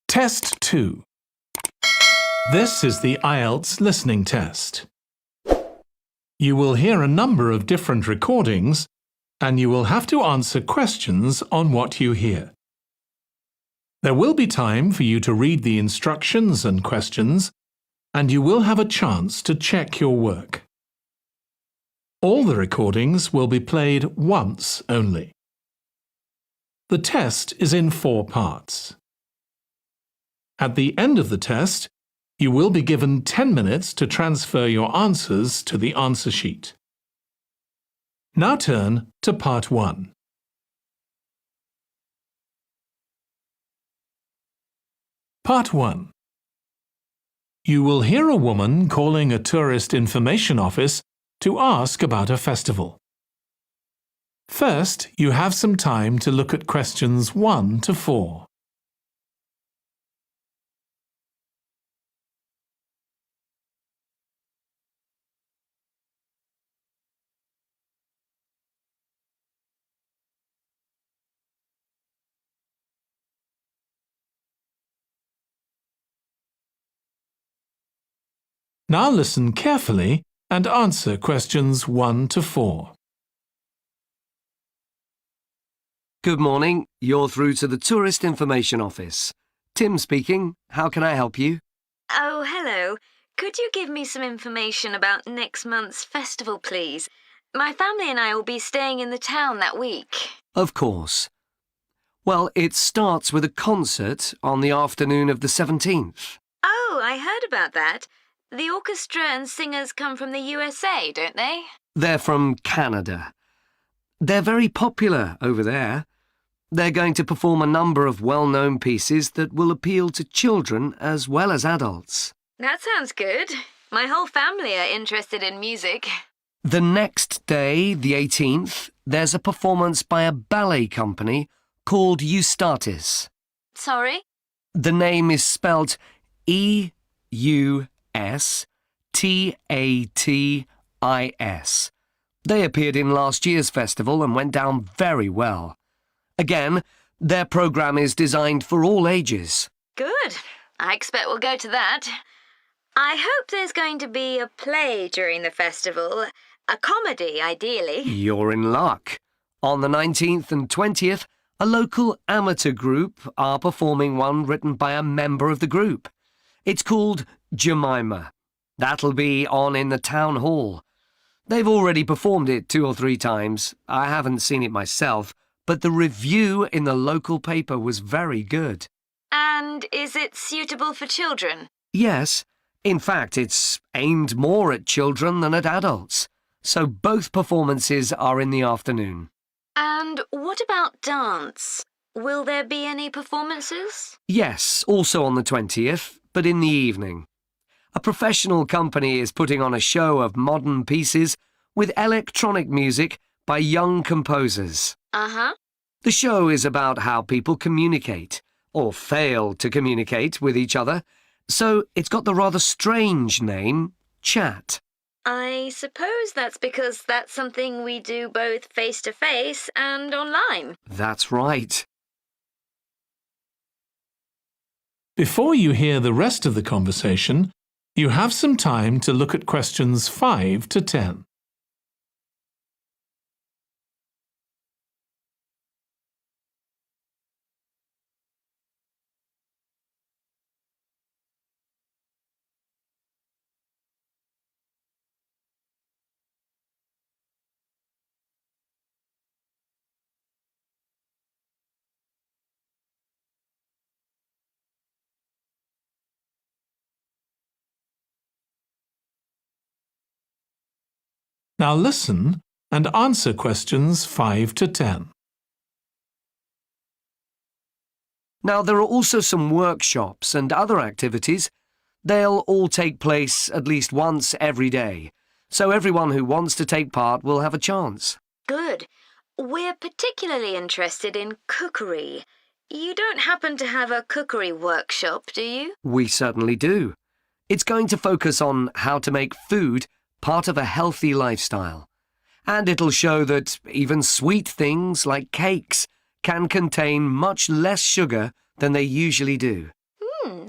Test 2. This is the IELTS listening test. You will hear a number of different recordings and you will have to answer questions on what you hear. There will be time for you to read the instructions and questions, and you will have a chance to check your work. All the recordings will be played once only. The test is in 4 parts. At the end of the test, you will be given 10 minutes to transfer your answers to the answer sheet. Now turn to Part 1. Part 1. You will hear a woman calling a tourist information office to ask about a festival. First, you have some time to look at questions 1 to 4. Now listen carefully and answer questions 1 to 4. Good morning. You're through to the Tourist Information Office. Tim speaking. How can I help you? Oh, hello. Could you give me some information about next month's festival, please? My family and I will be staying in the town that week. Of course. Well, it starts with a concert on the afternoon of the 17th. Oh, I heard about that. The orchestra and singers come from the USA, don't they? They're from Canada. They're very popular over there. They're going to perform a number of well-known pieces that will appeal to children as well as adults. That sounds good. My whole family are interested in music. The next day, the 18th, there's a performance by a ballet company called Eustatis. Sorry? The name is spelled Eustatis. They appeared in last year's festival and went down very well. Again, their programme is designed for all ages. Good. I expect we'll go to that. I hope there's going to be a play during the festival. A comedy, ideally. You're in luck. On the 19th and 20th, a local amateur group are performing one written by a member of the group. It's called Jemima. That'll be on in the town hall. They've already performed it 2 or 3 times. I haven't seen it myself, but the review in the local paper was very good. And is it suitable for children? Yes. In fact, it's aimed more at children than at adults. So both performances are in the afternoon. And what about dance? Will there be any performances? Yes, also on the 20th, but in the evening. A professional company is putting on a show of modern pieces with electronic music by young composers. Uh-huh. The show is about how people communicate, or fail to communicate with each other, so it's got the rather strange name, Chat. I suppose that's because that's something we do both face-to-face and online. That's right. Before you hear the rest of the conversation, you have some time to look at questions 5 to 10. Now listen and answer questions 5 to 10. Now, there are also some workshops and other activities. They'll all take place at least once every day, so everyone who wants to take part will have a chance. Good. We're particularly interested in cookery. You don't happen to have a cookery workshop, do you? We certainly do. It's going to focus on how to make food part of a healthy lifestyle. And it'll show that even sweet things like cakes can contain much less sugar than they usually do.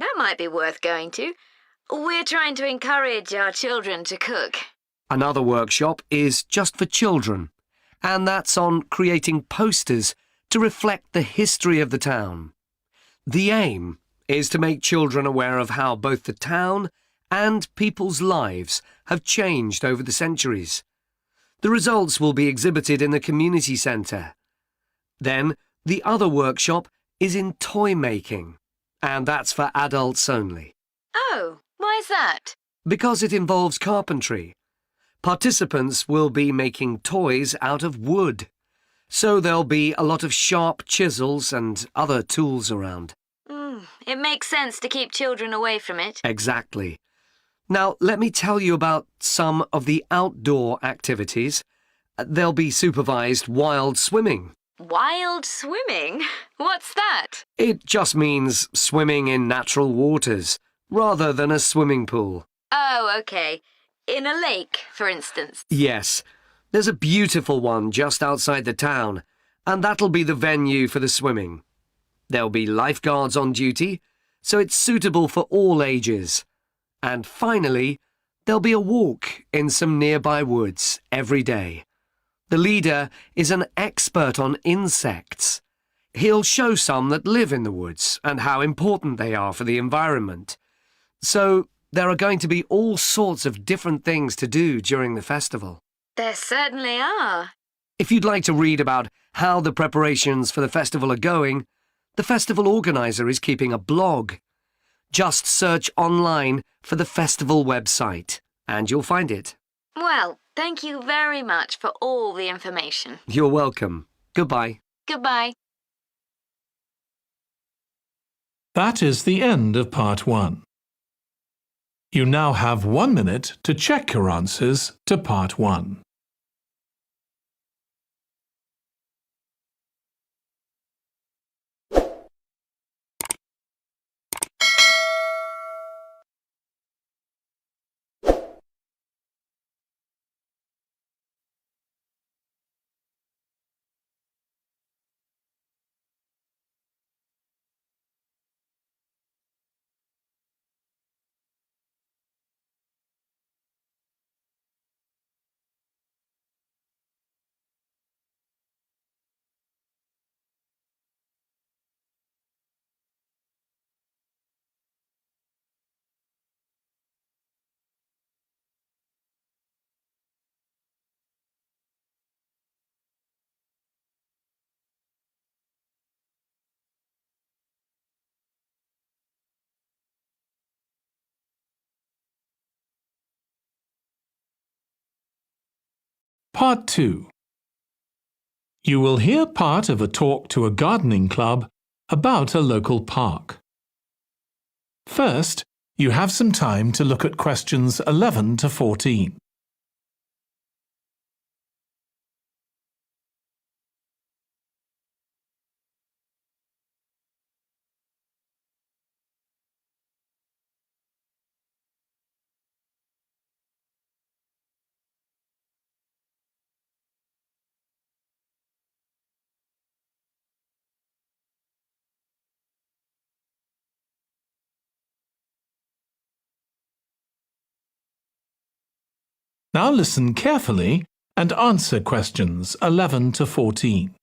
that might be worth going to. We're trying to encourage our children to cook. Another workshop is just for children, and that's on creating posters to reflect the history of the town. The aim is to make children aware of how both the town and people's lives have changed over the centuries. The results will be exhibited in the community centre. Then, the other workshop is in toy making, and that's for adults only. Oh, why's that? Because it involves carpentry. Participants will be making toys out of wood, so there'll be a lot of sharp chisels and other tools around. It makes sense to keep children away from it. Exactly. Now, let me tell you about some of the outdoor activities. There'll be supervised wild swimming. Wild swimming? What's that? It just means swimming in natural waters, rather than a swimming pool. Oh, okay. In a lake, for instance. Yes, there's a beautiful one just outside the town, and that'll be the venue for the swimming. There'll be lifeguards on duty, so it's suitable for all ages. And finally, there'll be a walk in some nearby woods every day. The leader is an expert on insects. He'll show some that live in the woods and how important they are for the environment. So there are going to be all sorts of different things to do during the festival. There certainly are. If you'd like to read about how the preparations for the festival are going, the festival organizer is keeping a blog. Just search online for the festival website, and you'll find it. Well, thank you very much for all the information. You're welcome. Goodbye. Goodbye. That is the end of Part 1. You now have 1 minute to check your answers to Part 1. Part 2. You will hear part of a talk to a gardening club about a local park. First, you have some time to look at questions 11 to 14. Now listen carefully and answer questions 11 to 14.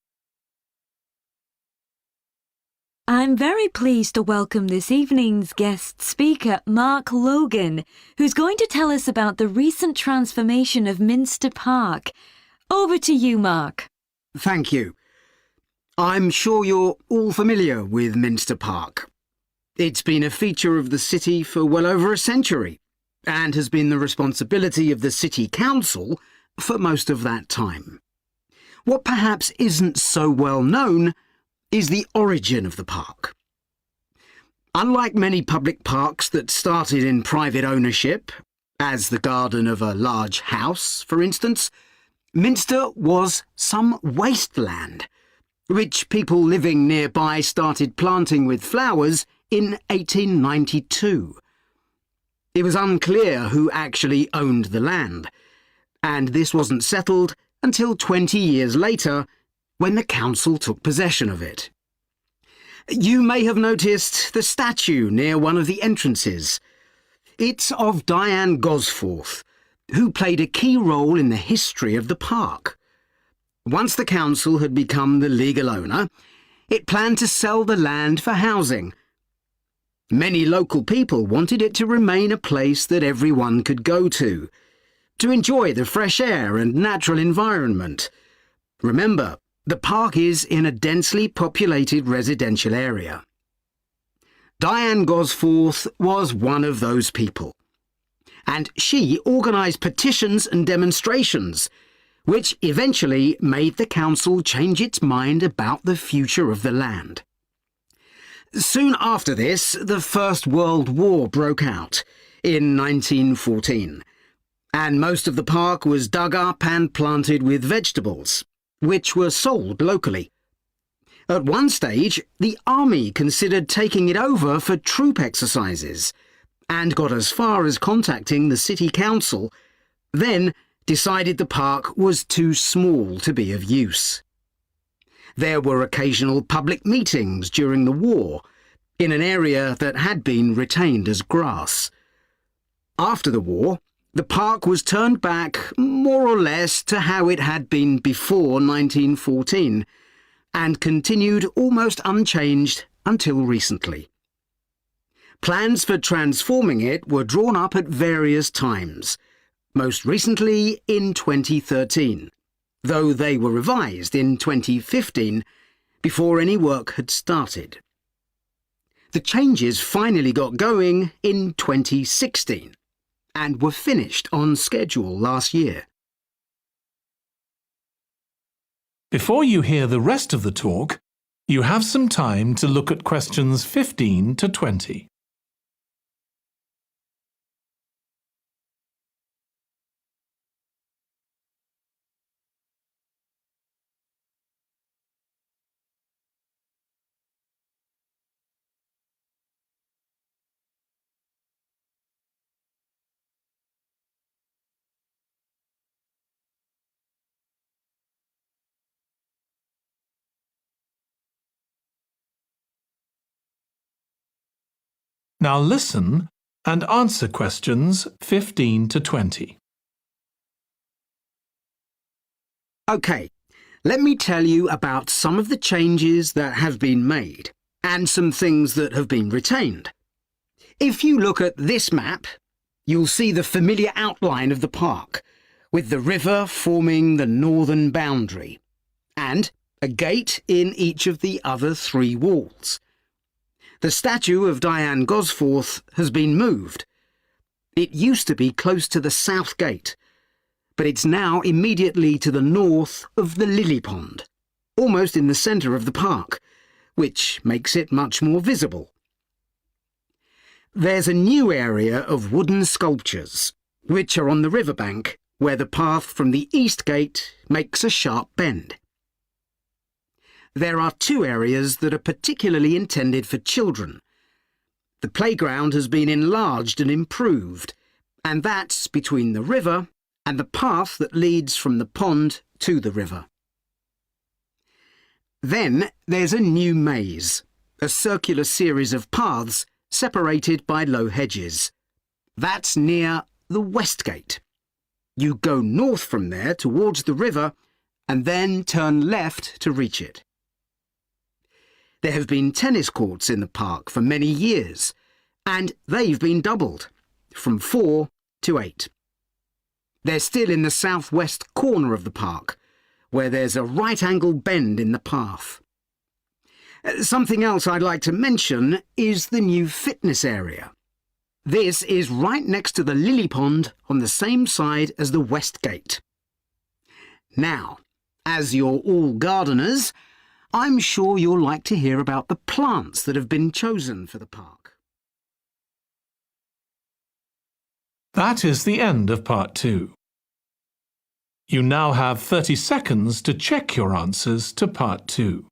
I'm very pleased to welcome this evening's guest speaker, Mark Logan, who's going to tell us about the recent transformation of Minster Park. Over to you, Mark. Thank you. I'm sure you're all familiar with Minster Park. It's been a feature of the city for well over a century, and has been the responsibility of the City Council for most of that time. What perhaps isn't so well known is the origin of the park. Unlike many public parks that started in private ownership, as the garden of a large house, for instance, Minster was some wasteland, which people living nearby started planting with flowers in 1892. It was unclear who actually owned the land, and this wasn't settled until 20 years later, when the council took possession of it. You may have noticed the statue near one of the entrances. It's of Diane Gosforth, who played a key role in the history of the park. Once the council had become the legal owner, it planned to sell the land for housing. Many local people wanted it to remain a place that everyone could go to enjoy the fresh air and natural environment. Remember, the park is in a densely populated residential area. Diane Gosforth was one of those people, and she organised petitions and demonstrations, which eventually made the council change its mind about the future of the land. Soon after this, the First World War broke out in 1914, and most of the park was dug up and planted with vegetables, which were sold locally. At one stage, the army considered taking it over for troop exercises and got as far as contacting the city council, then decided the park was too small to be of use. There were occasional public meetings during the war in an area that had been retained as grass. After the war, the park was turned back more or less to how it had been before 1914 and continued almost unchanged until recently. Plans for transforming it were drawn up at various times, most recently in 2013, though they were revised in 2015 before any work had started. The changes finally got going in 2016 and were finished on schedule last year. Before you hear the rest of the talk, you have some time to look at questions 15 to 20. Now listen and answer questions 15 to 20. OK, let me tell you about some of the changes that have been made and some things that have been retained. If you look at this map, you'll see the familiar outline of the park, with the river forming the northern boundary, and a gate in each of the other three walls. The statue of Diane Gosforth has been moved. It used to be close to the south gate, but it's now immediately to the north of the lily pond, almost in the centre of the park, which makes it much more visible. There's a new area of wooden sculptures, which are on the riverbank, where the path from the east gate makes a sharp bend. There are two areas that are particularly intended for children. The playground has been enlarged and improved, and that's between the river and the path that leads from the pond to the river. Then there's a new maze, a circular series of paths separated by low hedges. That's near the west gate. You go north from there towards the river and then turn left to reach it. There have been tennis courts in the park for many years, and they've been doubled, from 4 to 8. They're still in the southwest corner of the park, where there's a right-angle bend in the path. Something else I'd like to mention is the new fitness area. This is right next to the lily pond on the same side as the west gate. Now, as you're all gardeners, I'm sure you'll like to hear about the plants that have been chosen for the park. That is the end of part 2. You now have 30 seconds to check your answers to part 2.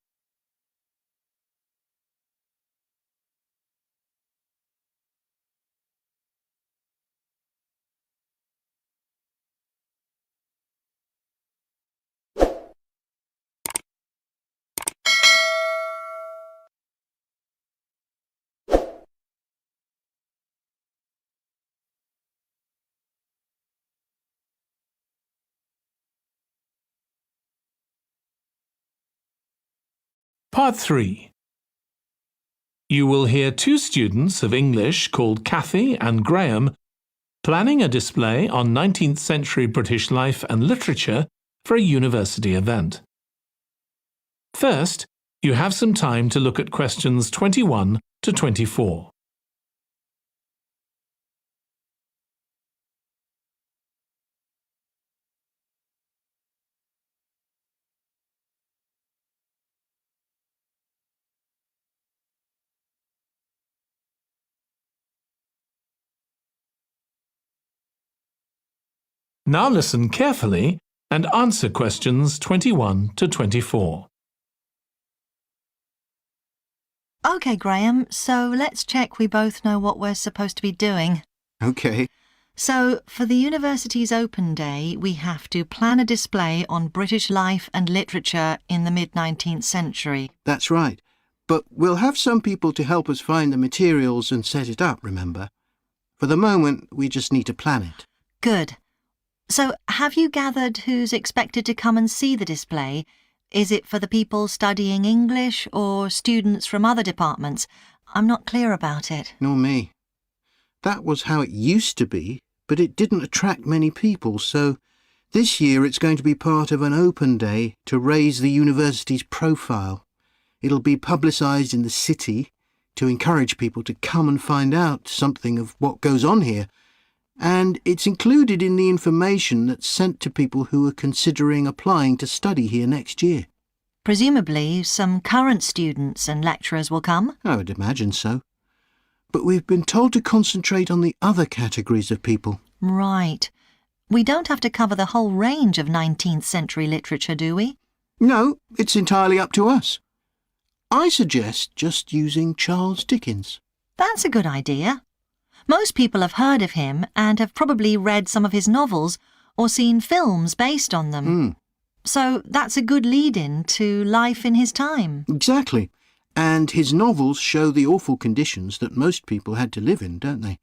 Part 3. You will hear two students of English called Kathy and Graham planning a display on 19th century British life and literature for a university event. First, you have some time to look at questions 21 to 24. Now listen carefully and answer questions 21 to 24. OK, Graham, so let's check we both know what we're supposed to be doing. OK. So, for the university's open day, we have to plan a display on British life and literature in the mid-19th century. That's right. But we'll have some people to help us find the materials and set it up, remember? For the moment, we just need to plan it. Good. So, have you gathered who's expected to come and see the display? Is it for the people studying English or students from other departments? I'm not clear about it. Nor me. That was how it used to be, but it didn't attract many people, so this year it's going to be part of an open day to raise the university's profile. It'll be publicised in the city to encourage people to come and find out something of what goes on here. And it's included in the information that's sent to people who are considering applying to study here next year. Presumably, some current students and lecturers will come? I would imagine so. But we've been told to concentrate on the other categories of people. Right. We don't have to cover the whole range of 19th century literature, do we? No, it's entirely up to us. I suggest just using Charles Dickens. That's a good idea. Most people have heard of him and have probably read some of his novels or seen films based on them. So that's a good lead-in to life in his time. Exactly. And his novels show the awful conditions that most people had to live in, don't they?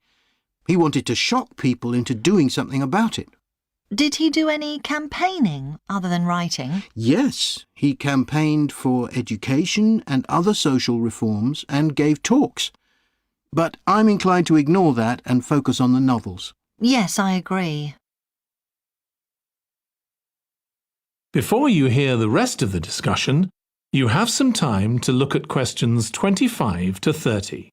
He wanted to shock people into doing something about it. Did he do any campaigning other than writing? Yes, he campaigned for education and other social reforms and gave talks. But I'm inclined to ignore that and focus on the novels. Yes, I agree. Before you hear the rest of the discussion, you have some time to look at questions 25 to 30.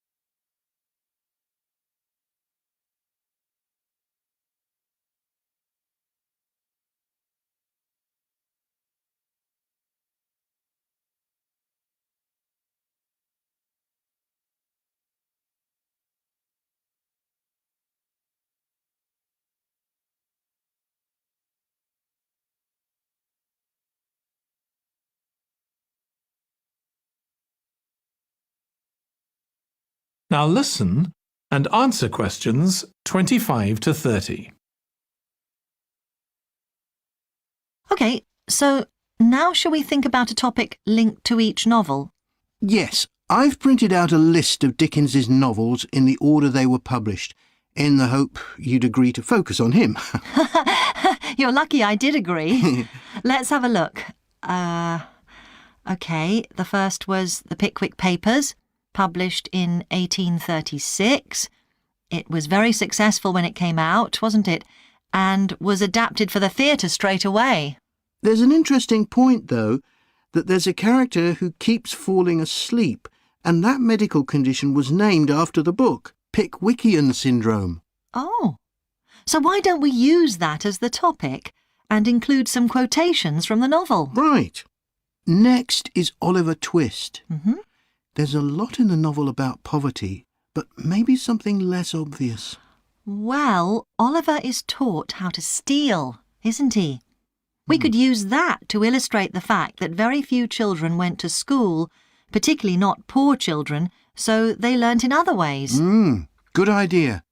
Now listen and answer questions 25 to 30. OK, so now shall we think about a topic linked to each novel? Yes, I've printed out a list of Dickens's novels in the order they were published, in the hope you'd agree to focus on him. You're lucky I did agree. Let's have a look. OK, the first was The Pickwick Papers, published in 1836. It was very successful when it came out, wasn't it? And was adapted for the theatre straight away. There's an interesting point, though, that there's a character who keeps falling asleep, and that medical condition was named after the book, Pickwickian syndrome. Oh, so why don't we use that as the topic and include some quotations from the novel? Right. Next is Oliver Twist. Mm-hmm. There's a lot in the novel about poverty, but maybe something less obvious. Well, Oliver is taught how to steal, isn't he? We could use that to illustrate the fact that very few children went to school, particularly not poor children, so they learnt in other ways. Good idea.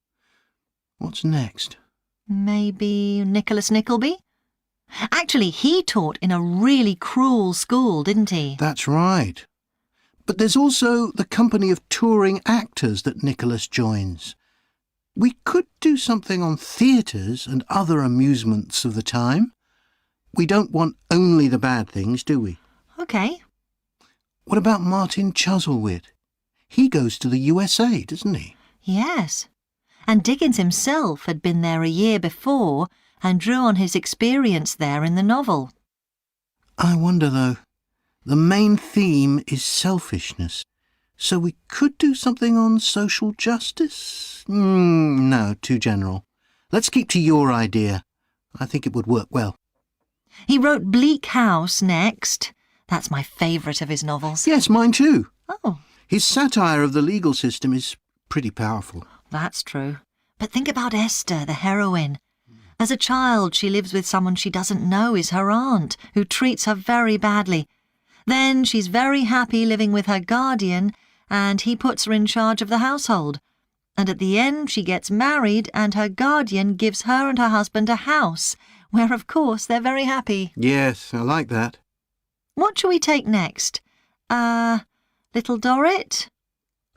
What's next? Maybe Nicholas Nickleby? Actually, he taught in a really cruel school, didn't he? That's right. But there's also the company of touring actors that Nicholas joins. We could do something on theatres and other amusements of the time. We don't want only the bad things, do we? OK. What about Martin Chuzzlewit? He goes to the USA, doesn't he? Yes. And Dickens himself had been there a year before and drew on his experience there in the novel. I wonder, though. The main theme is selfishness. So we could do something on social justice? No, too general. Let's keep to your idea. I think it would work well. He wrote Bleak House next. That's my favourite of his novels. Yes, mine too. Oh, His satire of the legal system is pretty powerful. that's true. But think about Esther, the heroine. As a child, she lives with someone she doesn't know is her aunt, who treats her very badly. Then she's very happy living with her guardian, and he puts her in charge of the household. And at the end, she gets married, and her guardian gives her and her husband a house, where, of course, they're very happy. Yes, I like that. What shall we take next? Little Dorrit?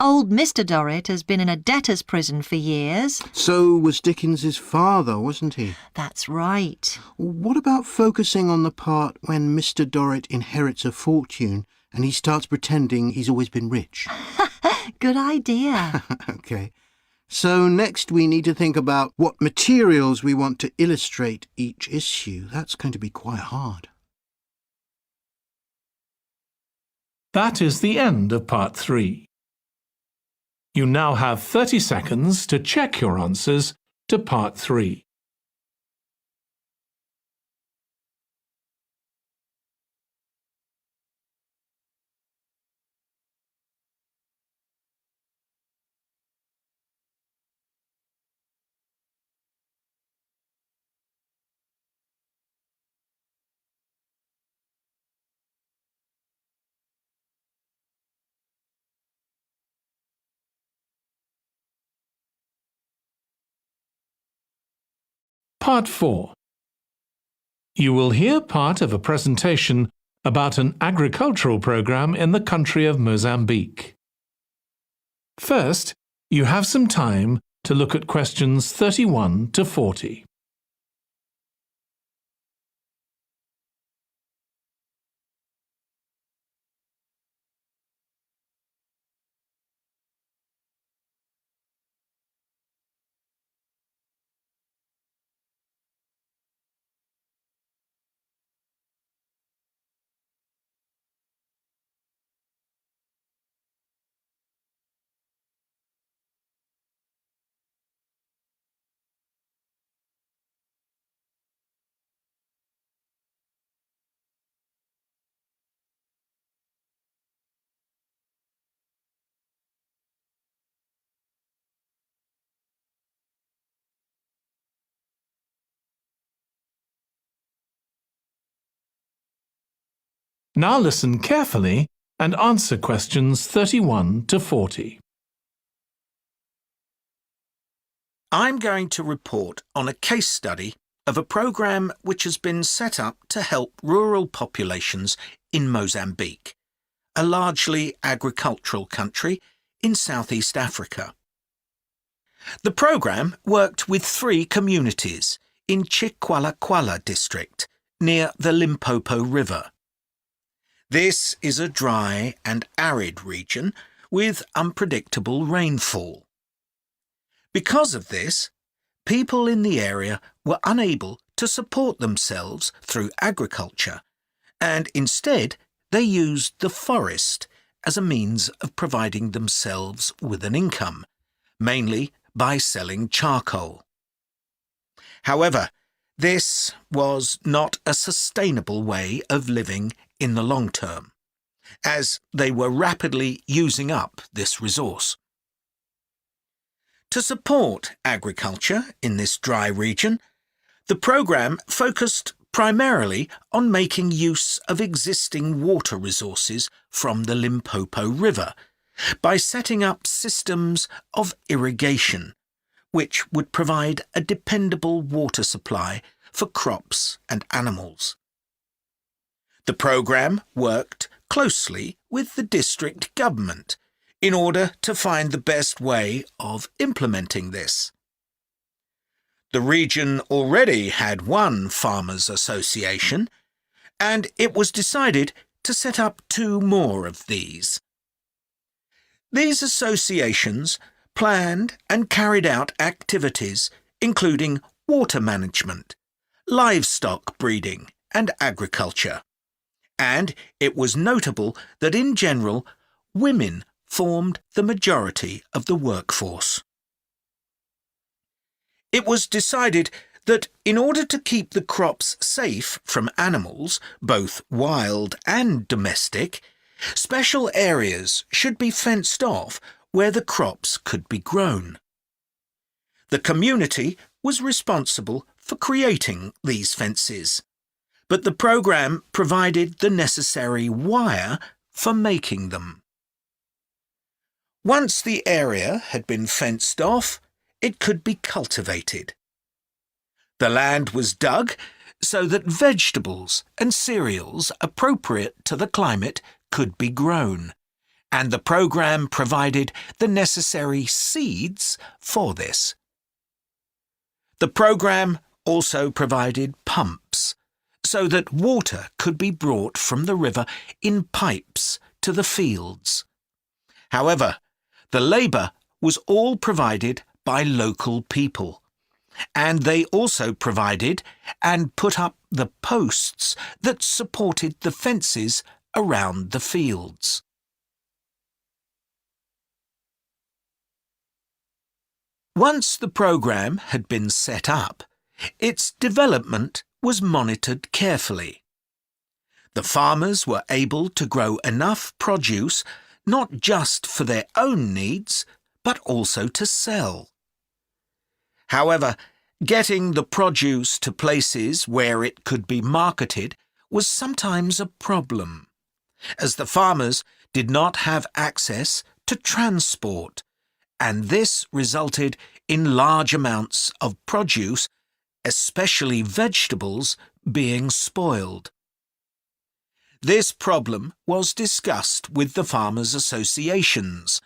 Old Mr. Dorrit has been in a debtor's prison for years. So was Dickens's father, wasn't he? That's right. What about focusing on the part when Mr. Dorrit inherits a fortune and he starts pretending he's always been rich? Good idea. OK. So next we need to think about what materials we want to illustrate each issue. That's going to be quite hard. That is the end of Part 3. You now have 30 seconds to check your answers to Part 3. Part 4. You will hear part of a presentation about an agricultural program in the country of Mozambique. First, you have some time to look at questions 31 to 40. Now listen carefully and answer questions 31 to 40. I'm going to report on a case study of a program which has been set up to help rural populations in Mozambique, a largely agricultural country in Southeast Africa. The program worked with 3 communities in Chikwalakwala district near the Limpopo River. This is a dry and arid region with unpredictable rainfall. Because of this, people in the area were unable to support themselves through agriculture, and instead they used the forest as a means of providing themselves with an income, mainly by selling charcoal. However, this was not a sustainable way of living in the long term, as they were rapidly using up this resource. To support agriculture in this dry region, the program focused primarily on making use of existing water resources from the Limpopo River by setting up systems of irrigation, which would provide a dependable water supply for crops and animals. The program worked closely with the district government in order to find the best way of implementing this. The region already had one farmers' association, and it was decided to set up 2 more of these. These associations planned and carried out activities including water management, livestock breeding and agriculture. And it was notable that in general, women formed the majority of the workforce. It was decided that in order to keep the crops safe from animals, both wild and domestic, special areas should be fenced off where the crops could be grown. The community was responsible for creating these fences, but the programme provided the necessary wire for making them. Once the area had been fenced off, it could be cultivated. The land was dug so that vegetables and cereals appropriate to the climate could be grown, and the programme provided the necessary seeds for this. The programme also provided pumps so that water could be brought from the river in pipes to the fields. However, the labour was all provided by local people, and they also provided and put up the posts that supported the fences around the fields. Once the programme had been set up, its development was monitored carefully. The farmers were able to grow enough produce not just for their own needs, but also to sell. However, getting the produce to places where it could be marketed was sometimes a problem, as the farmers did not have access to transport, and this resulted in large amounts of produce, especially vegetables, being spoiled. This problem was discussed with the farmers' associations,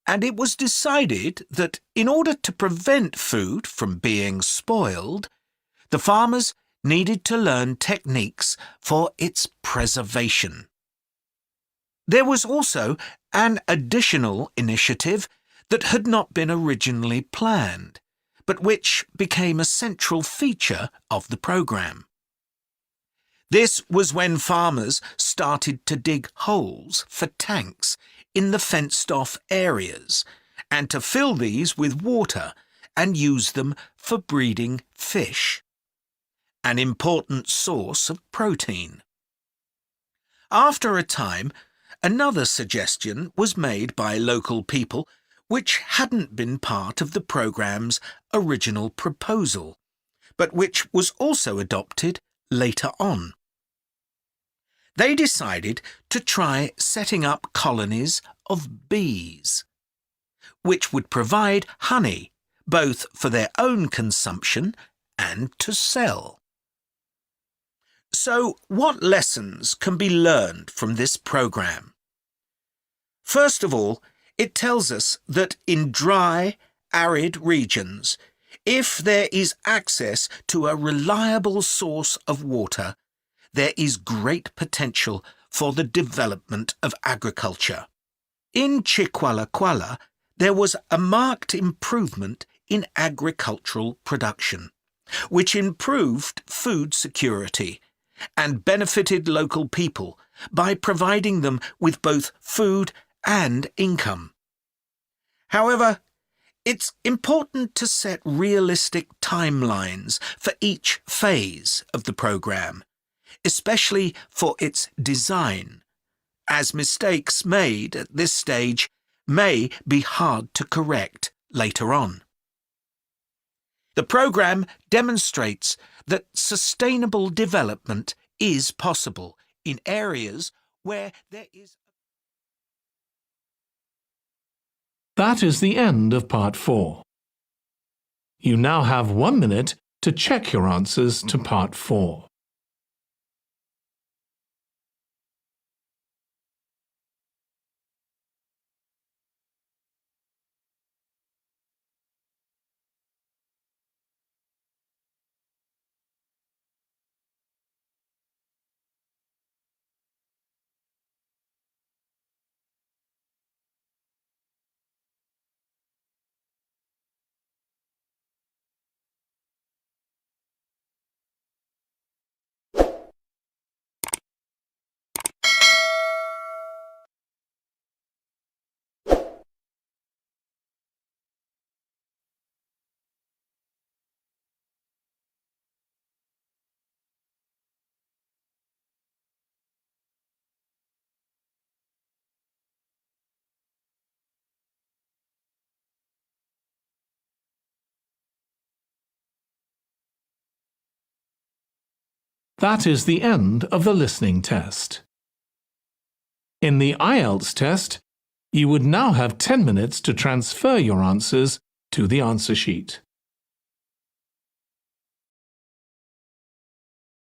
and it was decided that in order to prevent food from being spoiled, the farmers needed to learn techniques for its preservation. There was also an additional initiative that had not been originally planned, but which became a central feature of the programme. This was when farmers started to dig holes for tanks in the fenced-off areas and to fill these with water and use them for breeding fish, an important source of protein. After a time, another suggestion was made by local people which hadn't been part of the programme's original proposal, but which was also adopted later on. They decided to try setting up colonies of bees, which would provide honey both for their own consumption and to sell. So, what lessons can be learned from this programme? First of all, it tells us that in dry, arid regions, if there is access to a reliable source of water, there is great potential for the development of agriculture. In Chiqualaquala, there was a marked improvement in agricultural production, which improved food security and benefited local people by providing them with both food and income. However, it's important to set realistic timelines for each phase of the programme, especially for its design, as mistakes made at this stage may be hard to correct later on. The programme demonstrates that sustainable development is possible in areas where there is... That is the end of Part 4. You now have 1 minute to check your answers to Part 4. That is the end of the listening test. In the IELTS test, you would now have 10 minutes to transfer your answers to the answer sheet.